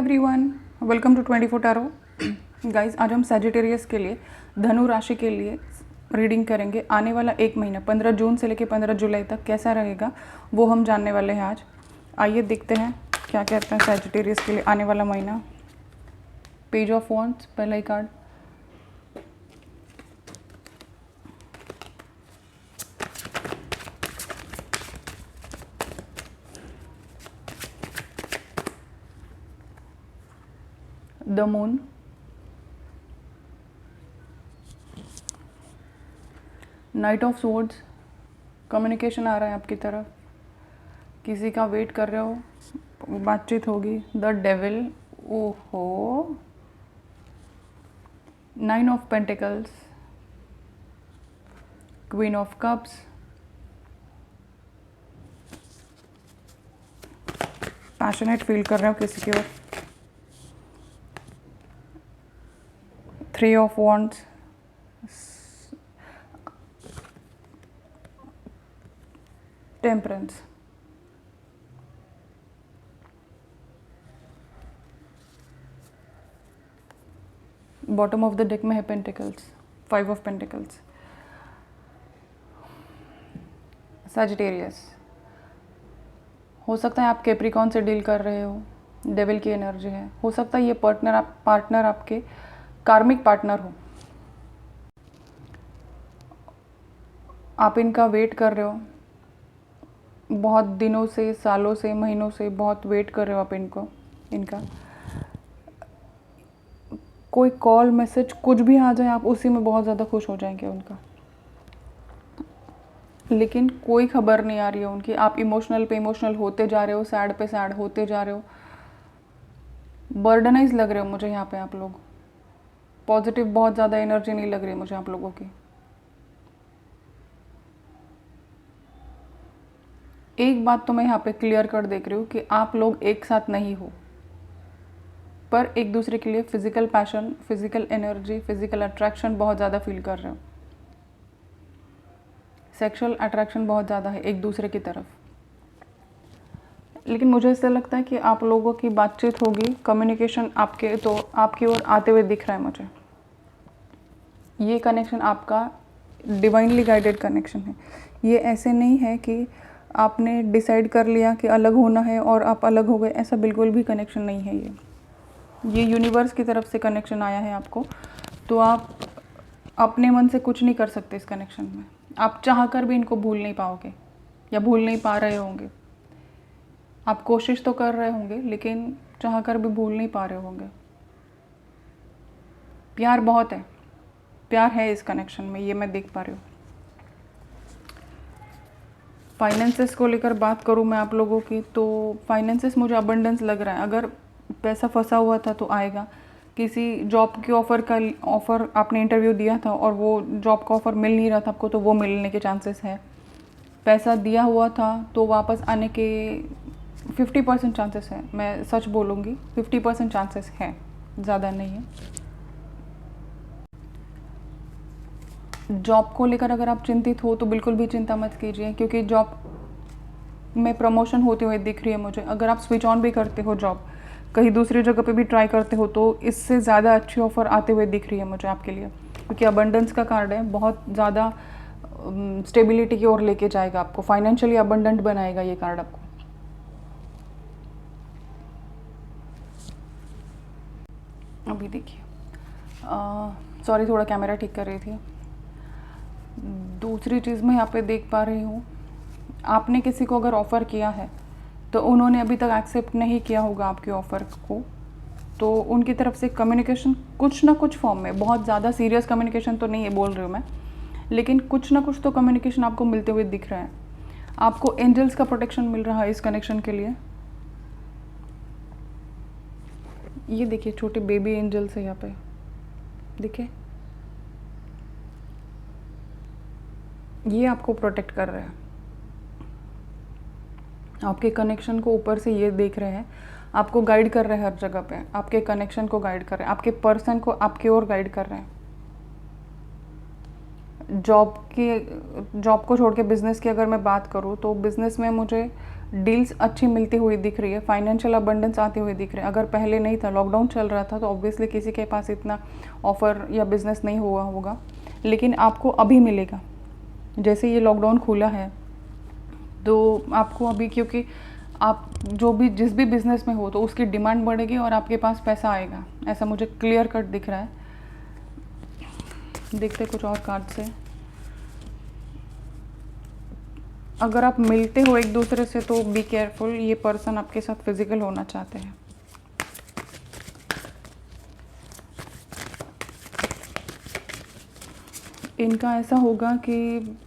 Everyone, welcome to 24 tarot. Guys, आज हम Sagittarius के लिए, धनु राशि के लिए रीडिंग करेंगे। आने वाला एक महीना 15 जून से लेकर 15 जुलाई तक कैसा रहेगा वो हम जानने वाले हैं आज। आइए देखते हैं क्या कहते हैं सैजिटेरियस के लिए आने वाला महीना। पेज ऑफ वॉन्ड्स पहला ही card, the moon, knight of swords, communication आ रहा है आपकी तरफ, किसी का वेट कर रहे हो, बातचीत होगी। द डेविल, ओहो, 9 of pentacles, queen of cups, passionate feel कर रहे हो किसी की ओर, 3 of wands, temperance, bottom of the deck में है पेंटिकल्स, 5 ऑफ पेंटिकल्स। सैजिटेरियस, हो सकता है आप कैप्रिकॉन से डील कर रहे हो, डेविल की एनर्जी है। हो सकता है ये पार्टनर आपके कार्मिक पार्टनर हो, आप इनका वेट कर रहे हो बहुत दिनों से, सालों से, महीनों से बहुत वेट कर रहे हो आप इनका कोई कॉल मैसेज कुछ भी आ जाए आप उसी में बहुत ज़्यादा खुश हो जाएंगे उनका, लेकिन कोई खबर नहीं आ रही है उनकी। आप इमोशनल पे इमोशनल होते जा रहे हो, सैड पे सैड होते जा रहे हो, बर्डनाइज लग रहे हो मुझे यहाँ पे आप लोग। पॉजिटिव बहुत ज़्यादा एनर्जी नहीं लग रही मुझे आप लोगों की। एक बात तो मैं यहाँ पे क्लियर कर देख रही हूँ कि आप लोग एक साथ नहीं हो, पर एक दूसरे के लिए physical passion, physical energy, physical attraction बहुत ज़्यादा फील कर रहे हो। सेक्सुअल अट्रैक्शन बहुत ज़्यादा है एक दूसरे की तरफ। लेकिन मुझे ऐसा लगता है कि आप लोगों की बातचीत होगी, कम्युनिकेशन आपकी ओर आते हुए दिख रहा है मुझे। ये कनेक्शन आपका डिवाइनली गाइडेड कनेक्शन है। ये ऐसे नहीं है कि आपने डिसाइड कर लिया कि अलग होना है और आप अलग हो गए, ऐसा बिल्कुल भी कनेक्शन नहीं है। ये यूनिवर्स की तरफ से कनेक्शन आया है आपको, तो आप अपने मन से कुछ नहीं कर सकते इस कनेक्शन में। आप चाह कर भी इनको भूल नहीं पाओगे या भूल नहीं पा रहे होंगे। आप कोशिश तो कर रहे होंगे लेकिन चाह कर भी भूल नहीं पा रहे होंगे। प्यार बहुत है, प्यार है इस कनेक्शन में, ये मैं देख पा रही हूँ। फाइनेंसेस को लेकर बात करूँ मैं आप लोगों की, तो फाइनेंसेस मुझे अबंडेंस लग रहा है। अगर पैसा फंसा हुआ था तो आएगा। किसी जॉब के ऑफ़र आपने इंटरव्यू दिया था और वो जॉब का ऑफ़र मिल नहीं रहा था आपको, तो वो मिलने के चांसेस है। पैसा दिया हुआ था तो वापस आने के 50% चांसेस है। मैं सच बोलूँगी, 50% चांसेस हैं, ज़्यादा नहीं है। जॉब को लेकर अगर आप चिंतित हो तो बिल्कुल भी चिंता मत कीजिए, क्योंकि जॉब में प्रमोशन होते हुए दिख रही है मुझे। अगर आप स्विच ऑन भी करते हो जॉब, कहीं दूसरी जगह पे भी ट्राई करते हो, तो इससे ज़्यादा अच्छी ऑफ़र आते हुए दिख रही है मुझे आपके लिए, क्योंकि अबंडेंस का कार्ड है। बहुत ज़्यादा स्टेबिलिटी की ओर लेके जाएगा आपको, फाइनेंशियली अबंडेंट बनाएगा ये कार्ड आपको। अभी देखिए, सॉरी, थोड़ा कैमरा ठीक कर रही थी। दूसरी चीज़ मैं यहाँ पे देख पा रही हूँ, आपने किसी को अगर ऑफ़र किया है तो उन्होंने अभी तक एक्सेप्ट नहीं किया होगा आपके ऑफ़र को, तो उनकी तरफ से कम्युनिकेशन कुछ ना कुछ फॉर्म में, बहुत ज़्यादा सीरियस कम्युनिकेशन तो नहीं है बोल रही हूँ मैं, लेकिन कुछ ना कुछ तो कम्युनिकेशन आपको मिलते हुए दिख रहा है। आपको एंजल्स का प्रोटेक्शन मिल रहा है इस कनेक्शन के लिए। ये देखिए, छोटे बेबी एंजल्स है यहाँ पे, देखिए, ये आपको प्रोटेक्ट कर रहे हैं। आपके कनेक्शन को ऊपर से ये देख रहे हैं, आपको गाइड कर रहे हैं हर जगह पे, आपके कनेक्शन को गाइड कर रहे हैं, आपके पर्सन को आपकी ओर गाइड कर रहे हैं। जॉब को छोड़ के बिज़नेस की अगर मैं बात करूँ तो बिज़नेस में मुझे डील्स अच्छी मिलती हुई दिख रही है, फाइनेंशियल अबंडेंस आते हुए दिख रहे हैं। अगर पहले नहीं था, लॉकडाउन चल रहा था, तो ऑब्वियसली किसी के पास इतना ऑफ़र या बिज़नेस नहीं हुआ होगा, लेकिन आपको अभी मिलेगा। जैसे ये लॉकडाउन खुला है तो आपको अभी, क्योंकि आप जिस भी बिज़नेस में हो तो उसकी डिमांड बढ़ेगी और आपके पास पैसा आएगा, ऐसा मुझे क्लियर कट दिख रहा है। देखते कुछ और कार्ड से। अगर आप मिलते हो एक दूसरे से तो बी केयरफुल, ये पर्सन आपके साथ फिजिकल होना चाहते हैं। इनका ऐसा होगा कि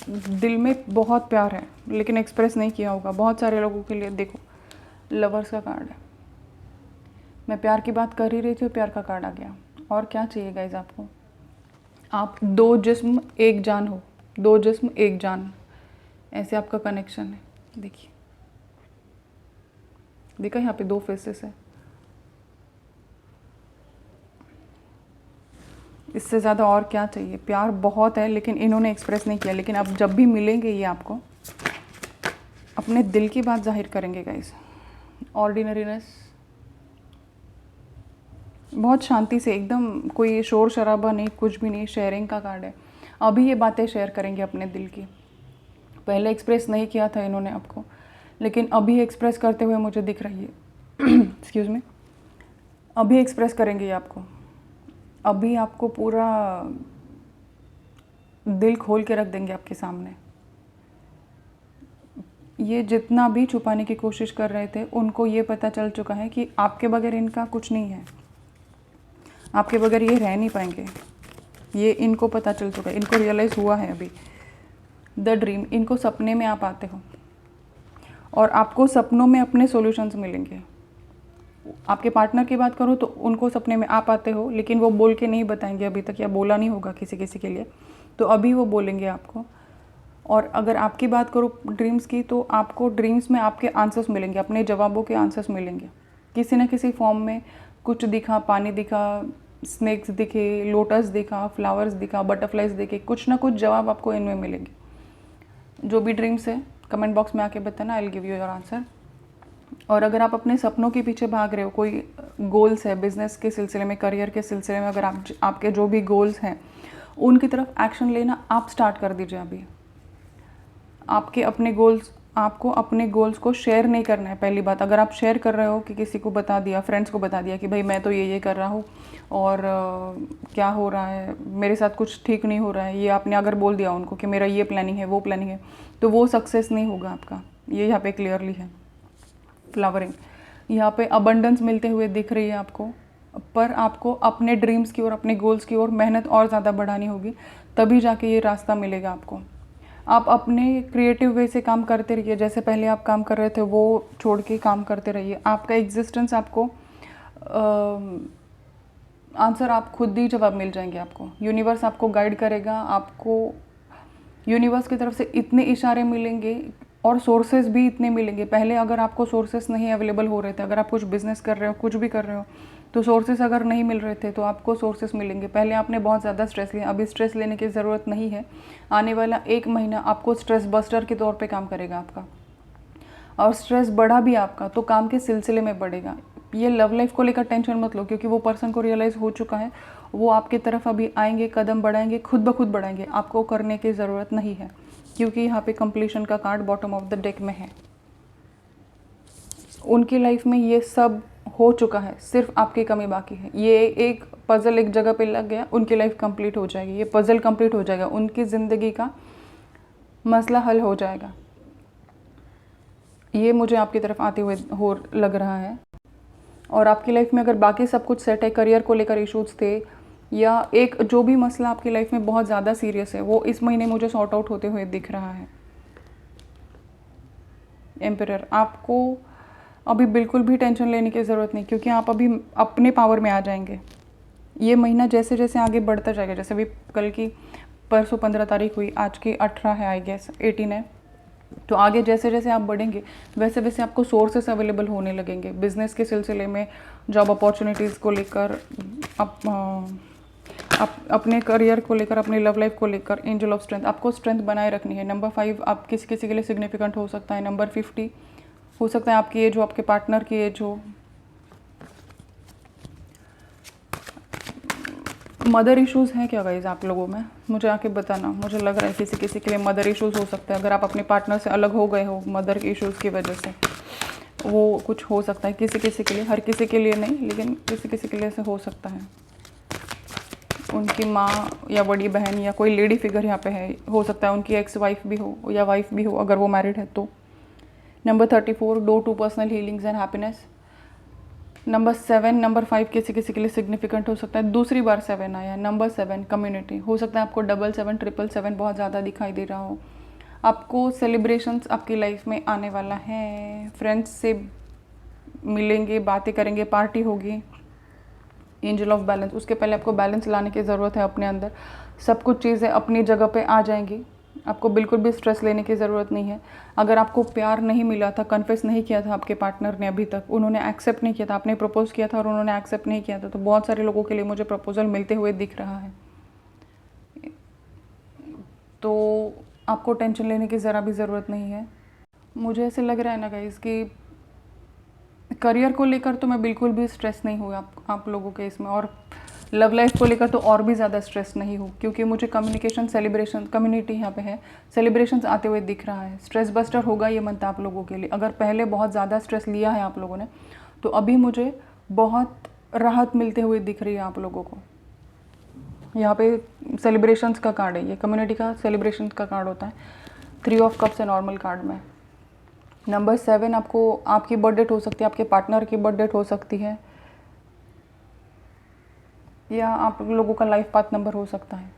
दिल में बहुत प्यार है लेकिन एक्सप्रेस नहीं किया होगा। बहुत सारे लोगों के लिए देखो, लवर्स का कार्ड है। मैं प्यार की बात कर ही रही थी, प्यार का कार्ड आ गया। और क्या चाहिए गाइज आपको? आप दो जिस्म एक जान हो, दो जिस्म एक जान, ऐसे आपका कनेक्शन है। देखिए, देखा यहाँ पे दो फेसेस है। इससे ज़्यादा और क्या चाहिए? प्यार बहुत है लेकिन इन्होंने एक्सप्रेस नहीं किया, लेकिन अब जब भी मिलेंगे ये आपको अपने दिल की बात जाहिर करेंगे गाइस। ऑर्डिनरीनेस, बहुत शांति से, एकदम कोई शोर शराबा नहीं, कुछ भी नहीं, शेयरिंग का कार्ड है। अभी ये बातें शेयर करेंगे अपने दिल की। पहले एक्सप्रेस नहीं किया था इन्होंने आपको, लेकिन अभी एक्सप्रेस करते हुए मुझे दिख रही है। एक्सक्यूज़ मी, अभी एक्सप्रेस करेंगे ये आपको। अभी आपको पूरा दिल खोल के रख देंगे आपके सामने। ये जितना भी छुपाने की कोशिश कर रहे थे उनको ये पता चल चुका है कि आपके बगैर इनका कुछ नहीं है, आपके बगैर ये रह नहीं पाएंगे। ये इनको पता चल चुका है, इनको रियलाइज़ हुआ है अभी। द ड्रीम, इनको सपने में आप आते हो और आपको सपनों में अपने सॉल्यूशंस मिलेंगे। आपके पार्टनर की बात करूँ तो उनको सपने में आप आते हो, लेकिन वो बोल के नहीं बताएंगे अभी तक, या बोला नहीं होगा किसी किसी के लिए, तो अभी वो बोलेंगे आपको। और अगर आपकी बात करूँ ड्रीम्स की, तो आपको ड्रीम्स में आपके आंसर्स मिलेंगे, अपने जवाबों के आंसर्स मिलेंगे किसी न किसी फॉर्म में। कुछ दिखा, पानी दिखा, स्नेक्स दिखे, लोटस दिखा, फ्लावर्स दिखा, बटरफ्लाइज दिखे, कुछ ना कुछ जवाब आपको इनमें मिलेंगे। जो भी ड्रीम्स है कमेंट बॉक्स में आके बताना, I will give you your answer. और अगर आप अपने सपनों के पीछे भाग रहे हो, कोई गोल्स है बिज़नेस के सिलसिले में, करियर के सिलसिले में, अगर आपके जो भी गोल्स हैं उनकी तरफ एक्शन लेना आप स्टार्ट कर दीजिए अभी। आपके अपने गोल्स, आपको अपने गोल्स को शेयर नहीं करना है। पहली बात, अगर आप शेयर कर रहे हो कि किसी को बता दिया, फ्रेंड्स को बता दिया कि भाई मैं तो ये कर रहा हूँ और क्या हो रहा है, मेरे साथ कुछ ठीक नहीं हो रहा है, ये आपने अगर बोल दिया उनको कि मेरा ये प्लानिंग है, वो प्लानिंग है, तो वो सक्सेस नहीं होगा आपका। ये यहाँ पे क्लियरली है। फ्लावरिंग, यहाँ पे अबंडेंस मिलते हुए दिख रही है आपको, पर आपको अपने ड्रीम्स की ओर, अपने गोल्स की ओर मेहनत और ज़्यादा बढ़ानी होगी, तभी जाके ये रास्ता मिलेगा आपको। आप अपने क्रिएटिव वे से काम करते रहिए, जैसे पहले आप काम कर रहे थे वो छोड़ के काम करते रहिए। आपका एग्जिस्टेंस, आपको आंसर आप खुद ही जवाब मिल जाएंगे आपको। यूनिवर्स आपको गाइड करेगा, आपको यूनिवर्स की तरफ से इतने इशारे मिलेंगे और सोर्सेज भी इतने मिलेंगे। पहले अगर आपको सोर्सेज नहीं अवेलेबल हो रहे थे, अगर आप कुछ बिजनेस कर रहे हो, कुछ भी कर रहे हो, तो सोर्सेज अगर नहीं मिल रहे थे तो आपको सोर्सेज मिलेंगे। पहले आपने बहुत ज़्यादा स्ट्रेस लिया, अभी स्ट्रेस लेने की ज़रूरत नहीं है। आने वाला 1 महीना आपको स्ट्रेस बस्टर के तौर पे काम करेगा आपका। और स्ट्रेस बढ़ा भी आपका तो काम के सिलसिले में बढ़ेगा। ये लव लाइफ को लेकर टेंशन मत लो, क्योंकि वो पर्सन को रियलाइज़ हो चुका है, वो आपकी तरफ अभी आएंगे, कदम बढ़ाएंगे, खुद ब खुद बढ़ाएंगे, आपको करने की ज़रूरत नहीं है, क्योंकि यहाँ पे कंप्लीशन का card bottom of the deck में है। उनकी लाइफ में ये सब हो चुका है, सिर्फ आपकी कमी बाकी है। ये एक पज़ल एक जगह पे लग गया, उनकी लाइफ कंप्लीट हो जाएगी, ये पज़ल कंप्लीट हो जाएगा, उनकी ज़िंदगी का मसला हल हो जाएगा। ये मुझे आपकी तरफ आते हुए हो लग रहा है। और आपकी लाइफ में अगर बाकी सब कुछ सेट है, करियर को लेकर इश्यूज़ थे, या एक जो भी मसला आपकी लाइफ में बहुत ज़्यादा सीरियस है, वो इस महीने मुझे सॉर्ट आउट होते हुए दिख रहा है। एम्परर, आपको अभी बिल्कुल भी टेंशन लेने की ज़रूरत नहीं, क्योंकि आप अभी अपने पावर में आ जाएंगे। ये महीना जैसे जैसे आगे बढ़ता जाएगा, जैसे अभी कल की, परसों 15 तारीख हुई, आज की 18 है, आई गेस 18 है, तो आगे जैसे जैसे आप बढ़ेंगे वैसे वैसे आपको सोर्सेस अवेलेबल होने लगेंगे बिज़नेस के सिलसिले में, जॉब अपॉर्चुनिटीज़ को लेकर। आप अपने करियर को लेकर, अपनी लव लाइफ को लेकर एंजल ऑफ स्ट्रेंथ, आपको स्ट्रेंथ बनाए रखनी है। नंबर 5 आप किसी किसी के लिए सिग्निफिकेंट हो सकता है। नंबर 50 हो सकता है आपकी एज हो, आपके पार्टनर की एज हो। मदर इश्यूज़ हैं क्या गाइज आप लोगों में? मुझे आके बताना। मुझे लग रहा है किसी किसी के लिए मदर इश्यूज़ हो सकता है। अगर आप अपने पार्टनर से अलग हो गए हो मदर के इश्यूज़ की वजह से, वो कुछ हो सकता है किसी किसी के लिए, हर किसी के लिए नहीं, लेकिन किसी किसी के लिए से हो सकता है। उनकी माँ या बड़ी बहन या कोई लेडी फिगर यहाँ पे है, हो सकता है उनकी एक्स वाइफ भी हो या वाइफ भी हो अगर वो मैरिड है तो। Number 34 door to personal healings and happiness. Number 7, number 5 किसी किसी के लिए सिग्निफिकेंट हो सकता है। दूसरी बार 7 आया। नंबर 7 कम्युनिटी, हो सकता है आपको 777 777 बहुत ज़्यादा दिखाई दे रहा हो। आपको सेलिब्रेशंस आपकी लाइफ में आने वाला है। फ्रेंड्स से मिलेंगे, बातें करेंगे, पार्टी होगी। एंजल ऑफ बैलेंस, उसके पहले आपको बैलेंस लाने की ज़रूरत है अपने अंदर। सब कुछ चीज़ें अपनी जगह पे आ जाएंगी। आपको बिल्कुल भी स्ट्रेस लेने की ज़रूरत नहीं है। अगर आपको प्यार नहीं मिला था, कन्फेस नहीं किया था आपके पार्टनर ने अभी तक, उन्होंने एक्सेप्ट नहीं किया था, आपने प्रपोज किया था और उन्होंने एक्सेप्ट नहीं किया था, तो बहुत सारे लोगों के लिए मुझे प्रपोजल मिलते हुए दिख रहा है। तो आपको टेंशन लेने की ज़रा भी ज़रूरत नहीं है। मुझे ऐसे लग रहा है ना गाइस कि करियर को लेकर तो मैं बिल्कुल भी स्ट्रेस नहीं हूँ आप लोगों के इसमें, और लव लाइफ को लेकर तो और भी ज़्यादा स्ट्रेस नहीं हूँ, क्योंकि मुझे कम्युनिकेशन, सेलिब्रेशन, कम्युनिटी यहाँ पे है, सेलिब्रेशंस आते हुए दिख रहा है। स्ट्रेस बस्टर होगा ये मंथ आप लोगों के लिए। अगर पहले बहुत ज़्यादा स्ट्रेस लिया है आप लोगों ने, तो अभी मुझे बहुत राहत मिलते हुए दिख रही है आप लोगों को। यहाँ पे सेलिब्रेशंस का कार्ड है, ये कम्युनिटी का सेलिब्रेशन का कार्ड होता है। 3 ऑफ कप्स है नॉर्मल कार्ड में। नंबर 7 आपको, आपकी बर्थ डेट हो सकती है, आपके पार्टनर की बर्थ डेट हो सकती है, या आप लोगों का लाइफ पाथ नंबर हो सकता है।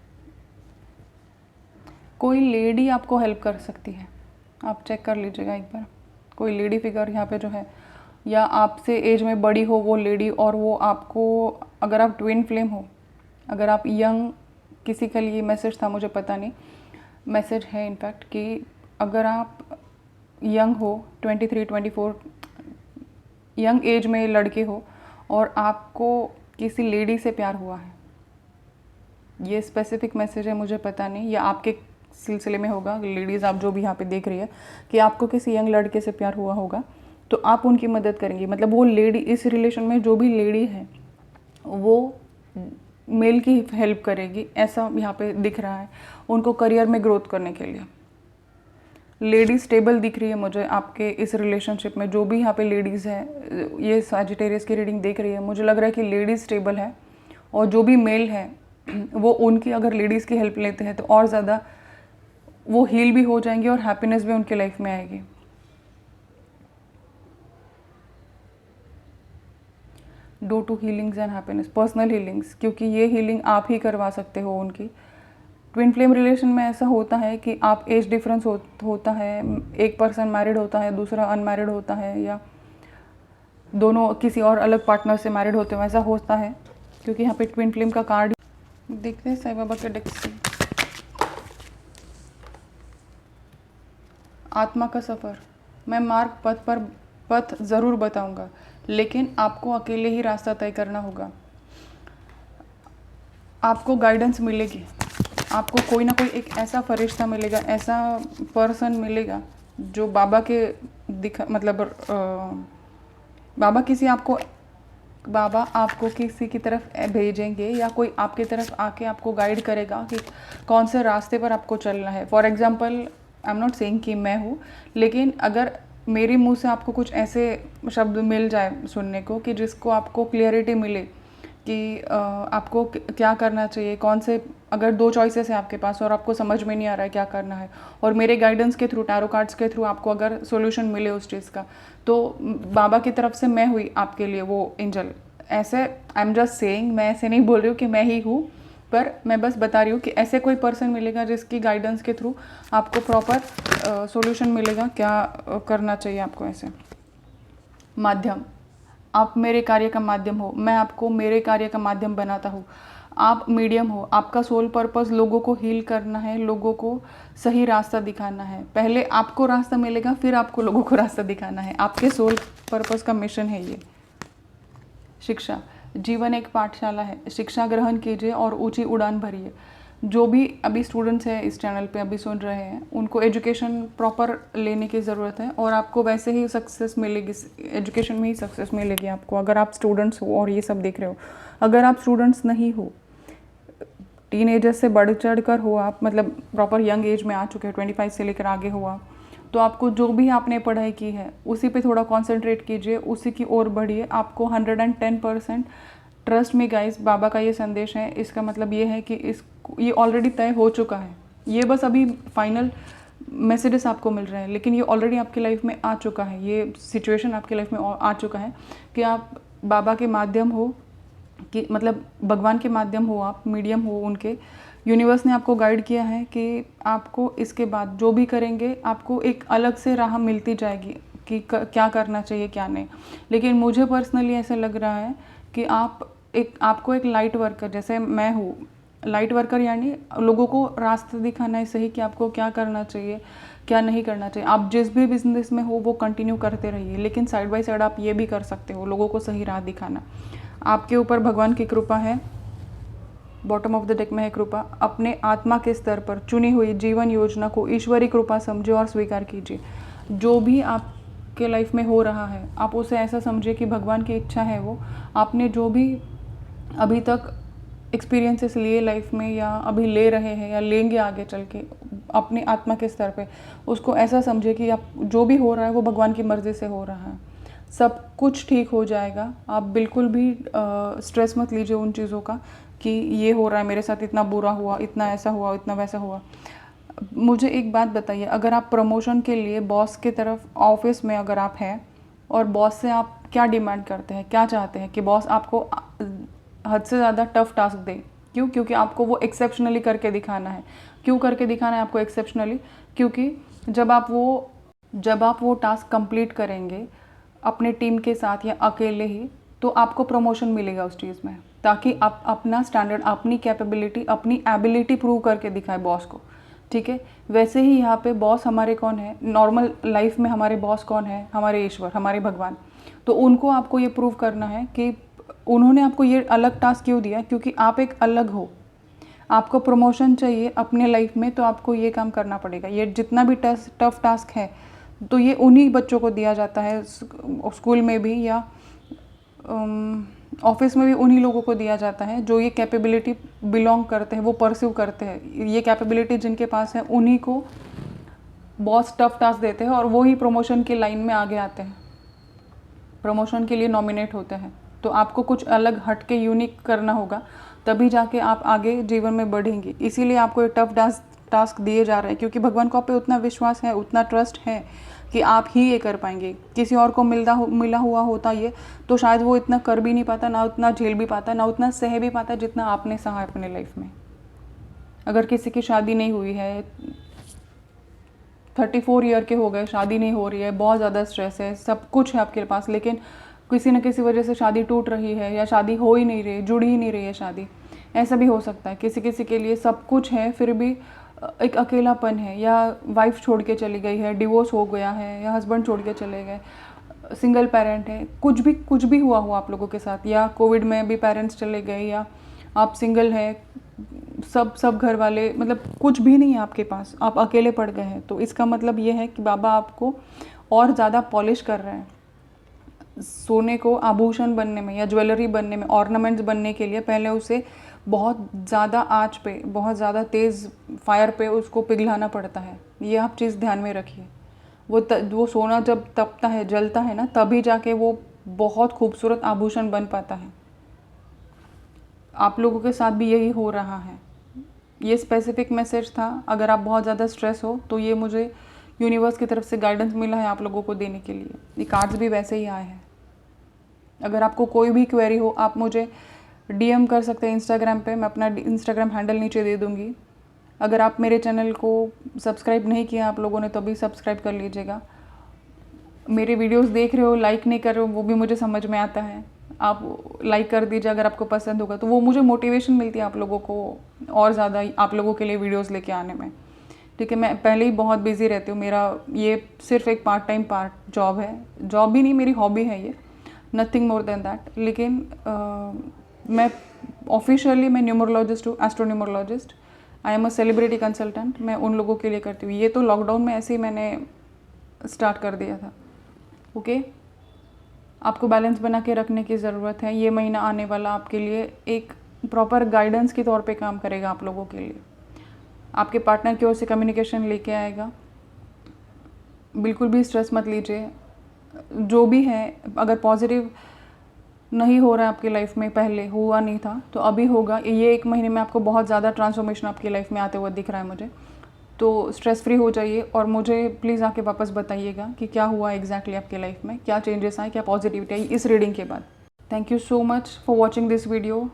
कोई लेडी आपको हेल्प कर सकती है, आप चेक कर लीजिएगा एक बार। कोई लेडी फिगर यहाँ पे जो है, या आपसे एज में बड़ी हो वो लेडी, और वो आपको, अगर आप ट्विन फ्लेम हो, अगर आप यंग, किसी के लिए मैसेज था मुझे पता नहीं, मैसेज है इनफैक्ट कि अगर आप यंग हो, 23, 24 यंग एज में लड़के हो और आपको किसी लेडी से प्यार हुआ है, ये स्पेसिफिक मैसेज है, मुझे पता नहीं, या आपके सिलसिले में होगा। लेडीज़ आप जो भी यहाँ पे देख रही है कि आपको किसी यंग लड़के से प्यार हुआ होगा, तो आप उनकी मदद करेंगी। मतलब वो लेडी, इस रिलेशन में जो भी लेडी है वो मेल की हेल्प करेगी, ऐसा यहाँ पे दिख रहा है, उनको करियर में ग्रोथ करने के लिए। लेडी स्टेबल दिख रही है मुझे आपके इस रिलेशनशिप में। जो भी यहाँ पे लेडीज़ है, ये सजिटेरियस की रीडिंग देख रही है, मुझे लग रहा है कि लेडीज स्टेबल है, और जो भी मेल है वो उनकी, अगर लेडीज़ की हेल्प लेते हैं तो और ज़्यादा वो हील भी हो जाएंगे और हैप्पीनेस भी उनके लाइफ में आएगी। Door to healings and happiness, personal healings, क्योंकि ये हीलिंग आप ही करवा सकते हो उनकी। ट्विन फ्लेम रिलेशन में ऐसा होता है कि आप एज डिफरेंस होता है, एक पर्सन मैरिड होता है, दूसरा अनमैरिड होता है, या दोनों किसी और अलग पार्टनर से मैरिड होते हैं, ऐसा होता है, क्योंकि यहाँ पे ट्विन फ्लेम का कार्ड देखते हैं साईं बाबा के डेक से। आत्मा का सफ़र, मैं मार्ग पथ ज़रूर बताऊंगा, लेकिन आपको अकेले ही रास्ता तय करना होगा। आपको गाइडेंस मिलेगी, आपको कोई ना कोई एक ऐसा फरिश्ता मिलेगा, ऐसा पर्सन मिलेगा जो बाबा के बाबा आपको किसी की तरफ भेजेंगे, या कोई आपकी तरफ आके आपको गाइड करेगा कि कौन से रास्ते पर आपको चलना है। For example, I am not saying कि मैं हूँ, लेकिन अगर मेरे मुंह से आपको कुछ ऐसे शब्द मिल जाए सुनने को कि जिसको आपको क्लियरिटी मिले कि आपको क्या करना चाहिए, कौन से, अगर 2 चॉइसेस है आपके पास और आपको समझ में नहीं आ रहा है क्या करना है, और मेरे गाइडेंस के थ्रू, टैरो कार्ड्स के थ्रू आपको अगर सॉल्यूशन मिले उस चीज़ का, तो बाबा की तरफ से मैं हुई आपके लिए वो एंजल। ऐसे आई एम जस्ट सेइंग, मैं ऐसे नहीं बोल रही हूँ कि मैं ही हूँ, पर मैं बस बता रही हूँ कि ऐसे कोई पर्सन मिलेगा जिसकी गाइडेंस के थ्रू आपको प्रॉपर सॉल्यूशन मिलेगा क्या करना चाहिए आपको। ऐसे माध्यम, आप मेरे कार्य का माध्यम हो, मैं आपको मेरे कार्य का माध्यम बनाता हूँ। आप मीडियम हो, आपका सोल पर्पस लोगों को हील करना है, लोगों को सही रास्ता दिखाना है। पहले आपको रास्ता मिलेगा, फिर आपको लोगों को रास्ता दिखाना है। आपके सोल पर्पस का मिशन है ये। शिक्षा, जीवन एक पाठशाला है, शिक्षा ग्रहण कीजिए और ऊंची उड़ान भरिए। जो भी अभी स्टूडेंट्स हैं इस चैनल पे अभी सुन रहे हैं, उनको एजुकेशन प्रॉपर लेने की ज़रूरत है और आपको वैसे ही सक्सेस मिलेगी, एजुकेशन में ही सक्सेस मिलेगी आपको, अगर आप स्टूडेंट्स हो और ये सब देख रहे हो। अगर आप स्टूडेंट्स नहीं हो, टीनेजर्स से बढ़ चढ़ कर हो आप, मतलब प्रॉपर यंग एज में आ चुके हो, 25 से लेकर आगे हो आप, तो आपको जो भी आपने पढ़ाई की है उसी पे थोड़ा कंसंट्रेट कीजिए, उसी की ओर बढ़िए। आपको 110% ट्रस्ट में गाइस, बाबा का ये संदेश है, इसका मतलब ये है कि ये ऑलरेडी तय हो चुका है। ये बस अभी फाइनल मैसेजेस आपको मिल रहे हैं, लेकिन ये ऑलरेडी आपकी लाइफ में आ चुका है, ये सिचुएशन आपकी लाइफ में आ चुका है कि आप बाबा के माध्यम हो, कि मतलब भगवान के माध्यम हो, आप मीडियम हो उनके। यूनिवर्स ने आपको गाइड किया है कि आपको इसके बाद जो भी करेंगे आपको एक अलग से राह मिलती जाएगी कि क्या करना चाहिए क्या नहीं। लेकिन मुझे पर्सनली ऐसा लग रहा है कि आपको एक लाइट वर्कर, जैसे मैं हूँ लाइट वर्कर, यानी लोगों को रास्ता दिखाना है सही कि आपको क्या करना चाहिए क्या नहीं करना चाहिए। आप जिस भी बिजनेस में हो वो कंटिन्यू करते रहिए, लेकिन साइड बाय साइड आप ये भी कर सकते हो, लोगों को सही राह दिखाना। आपके ऊपर भगवान की कृपा है, बॉटम ऑफ द डेक में है कृपा। अपने आत्मा के स्तर पर चुनी हुई जीवन योजना को ईश्वरी कृपा समझे और स्वीकार कीजिए। जो भी आपके लाइफ में हो रहा है आप उसे ऐसा समझिए कि भगवान की इच्छा है वो। आपने जो भी अभी तक एक्सपीरियंसेस लिए लाइफ में, या अभी ले रहे हैं या लेंगे आगे चल के, अपनी आत्मा के स्तर पे उसको ऐसा समझे कि आप जो भी हो रहा है वो भगवान की मर्ज़ी से हो रहा है। सब कुछ ठीक हो जाएगा। आप बिल्कुल भी स्ट्रेस मत लीजिए उन चीज़ों का कि ये हो रहा है मेरे साथ, इतना बुरा हुआ, इतना ऐसा हुआ, इतना वैसा हुआ। मुझे एक बात बताइए, अगर आप प्रमोशन के लिए बॉस की तरफ ऑफिस में अगर आप हैं और बॉस से आप क्या डिमांड करते हैं, क्या चाहते हैं कि बॉस आपको हद से ज़्यादा टफ टास्क दे। क्यों? क्योंकि आपको वो एक्सेप्शनली करके दिखाना है। क्यों करके दिखाना है आपको एक्सेप्शनली? क्योंकि जब आप वो टास्क कंप्लीट करेंगे अपने टीम के साथ या अकेले ही, तो आपको प्रमोशन मिलेगा उस चीज़ में, ताकि आप अपना स्टैंडर्ड, अपनी कैपेबिलिटी, अपनी एबिलिटी प्रूव करके दिखाए बॉस को। ठीक है, वैसे ही यहाँ पे बॉस हमारे कौन है, नॉर्मल लाइफ में हमारे बॉस कौन है, हमारे ईश्वर, हमारे भगवान। तो उनको आपको ये प्रूव करना है कि उन्होंने आपको ये अलग टास्क क्यों दिया, क्योंकि आप एक अलग हो। आपको प्रमोशन चाहिए अपने लाइफ में, तो आपको ये काम करना पड़ेगा। ये जितना भी टफ टास्क है तो ये उन्हीं बच्चों को दिया जाता है, स्कूल में भी या ऑफिस में भी उन्हीं लोगों को दिया जाता है जो ये कैपेबिलिटी बिलोंग करते हैं, वो परस्यू करते हैं। ये कैपेबिलिटी जिनके पास है उन्हीं को बॉस टफ टास्क देते हैं और वो ही प्रमोशन की लाइन में आगे आते हैं, प्रमोशन के लिए नॉमिनेट होते हैं। तो आपको कुछ अलग हट के यूनिक करना होगा, तभी जाके आप आगे जीवन में बढ़ेंगे। इसीलिए आपको ये टफ टास्क दिए जा रहे हैं, क्योंकि भगवान को आप पे उतना विश्वास है, उतना ट्रस्ट है कि आप ही ये कर पाएंगे। किसी और को मिला हुआ होता ये, तो शायद वो इतना कर भी नहीं पाता, ना उतना झेल भी पाता, ना उतना सह भी पाता जितना आपने सहा अपने लाइफ में। अगर किसी की शादी नहीं हुई है, 34 ईयर के हो गए, शादी नहीं हो रही है, बहुत ज़्यादा स्ट्रेस है, सब कुछ है आपके पास, लेकिन किसी न किसी वजह से शादी टूट रही है या शादी हो ही नहीं रही, जुड़ ही नहीं रही है शादी, ऐसा भी हो सकता है। किसी के लिए सब कुछ है फिर भी एक अकेलापन है, या वाइफ छोड़ के चली गई है, डिवोर्स हो गया है, या हस्बैंड छोड़ के चले गए, सिंगल पेरेंट है, कुछ भी हुआ हो आप लोगों के साथ, या कोविड में भी पेरेंट्स चले गए, या आप सिंगल हैं, सब घर वाले, मतलब कुछ भी नहीं है आपके पास, आप अकेले पड़ गए हैं। तो इसका मतलब ये है कि बाबा आपको और ज़्यादा पॉलिश कर रहे हैं। सोने को आभूषण बनने में या ज्वेलरी बनने में, ऑर्नामेंट्स बनने के लिए पहले उसे बहुत ज़्यादा आँच पे, बहुत ज़्यादा तेज़ फायर पे उसको पिघलाना पड़ता है। ये आप चीज़ ध्यान में रखिए। वो सोना जब तपता है, जलता है ना, तभी जाके वो बहुत खूबसूरत आभूषण बन पाता है। आप लोगों के साथ भी यही हो रहा है। ये स्पेसिफिक मैसेज था। अगर आप बहुत ज़्यादा स्ट्रेस हो तो ये मुझे यूनिवर्स की तरफ से गाइडेंस मिला है आप लोगों को देने के लिए। ये कार्ड्स भी वैसे ही आए हैं। अगर आपको कोई भी क्वेरी हो आप मुझे डीएम कर सकते हैं इंस्टाग्राम पे, मैं अपना इंस्टाग्राम हैंडल नीचे दे दूँगी। अगर आप मेरे चैनल को सब्सक्राइब नहीं किया आप लोगों ने तो अभी सब्सक्राइब कर लीजिएगा। मेरे वीडियोस देख रहे हो, लाइक नहीं कर रहे हो, वो भी मुझे समझ में आता है। आप लाइक कर दीजिए अगर आपको पसंद होगा, तो वो मुझे मोटिवेशन मिलती है आप लोगों को और ज़्यादा आप लोगों के लिए वीडियोस लेके आने में। ठीक है, मैं पहले ही बहुत बिजी रहती हूँ, मेरा ये सिर्फ एक पार्ट टाइम जॉब है, जॉब भी नहीं, मेरी हॉबी है ये। Nothing more than that. लेकिन मैं ऑफिशियली मैं न्यूमरोलॉजिस्ट हूँ, astro numerologist. I am a celebrity consultant. मैं उन लोगों के लिए करती हूँ। ये तो लॉकडाउन में ऐसे ही मैंने स्टार्ट कर दिया था। ओके, आपको बैलेंस बना के रखने की ज़रूरत है। ये महीना आने वाला आपके लिए एक प्रॉपर गाइडेंस के तौर पे काम करेगा आप लोगों के लिए। आपके पार्टनर की ओर से कम्युनिकेशन लेके आएगा। बिल्कुल भी स्ट्रेस मत लीजिए। जो भी है, अगर पॉजिटिव नहीं हो रहा है आपकी लाइफ में, पहले हुआ नहीं था तो अभी होगा। ये एक महीने में आपको बहुत ज़्यादा ट्रांसफॉर्मेशन आपकी लाइफ में आते हुए दिख रहा है मुझे। तो स्ट्रेस फ्री हो जाइए और मुझे प्लीज़ आके वापस बताइएगा कि क्या हुआ एग्जैक्टली आपके लाइफ में, क्या चेंजेस आए, क्या पॉजिटिविटी आई इस रीडिंग के बाद। Thank you so much for watching this video.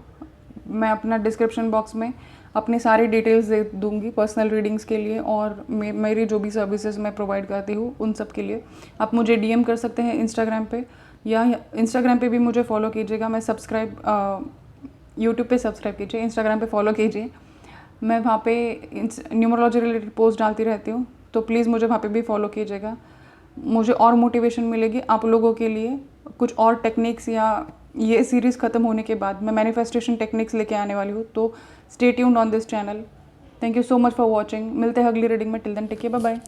मैं अपना डिस्क्रिप्शन बॉक्स में अपनी सारी डिटेल्स दे दूँगी पर्सनल रीडिंग्स के लिए, और मेरी जो भी सर्विसेज मैं प्रोवाइड करती हूँ उन सब के लिए आप मुझे डीएम कर सकते हैं इंस्टाग्राम पे, या इंस्टाग्राम पे भी मुझे फॉलो कीजिएगा। मैं यूट्यूब पे सब्सक्राइब कीजिए, इंस्टाग्राम पे फॉलो कीजिए। मैं वहाँ पे न्यूमरोलॉजी रिलेटेड पोस्ट डालती रहती हूँ, तो प्लीज़ मुझे वहाँ पे भी फॉलो कीजिएगा। मुझे और मोटिवेशन मिलेगी आप लोगों के लिए कुछ और टेक्निक्स, या ये सीरीज़ ख़त्म होने के बाद मैं मैनिफेस्टेशन टेक्निक्स लेके आने वाली हूँ। तो stay tuned on this channel. Thank you so much for watching. मिलते हैं अगली रीडिंग में। Till then take care, bye bye.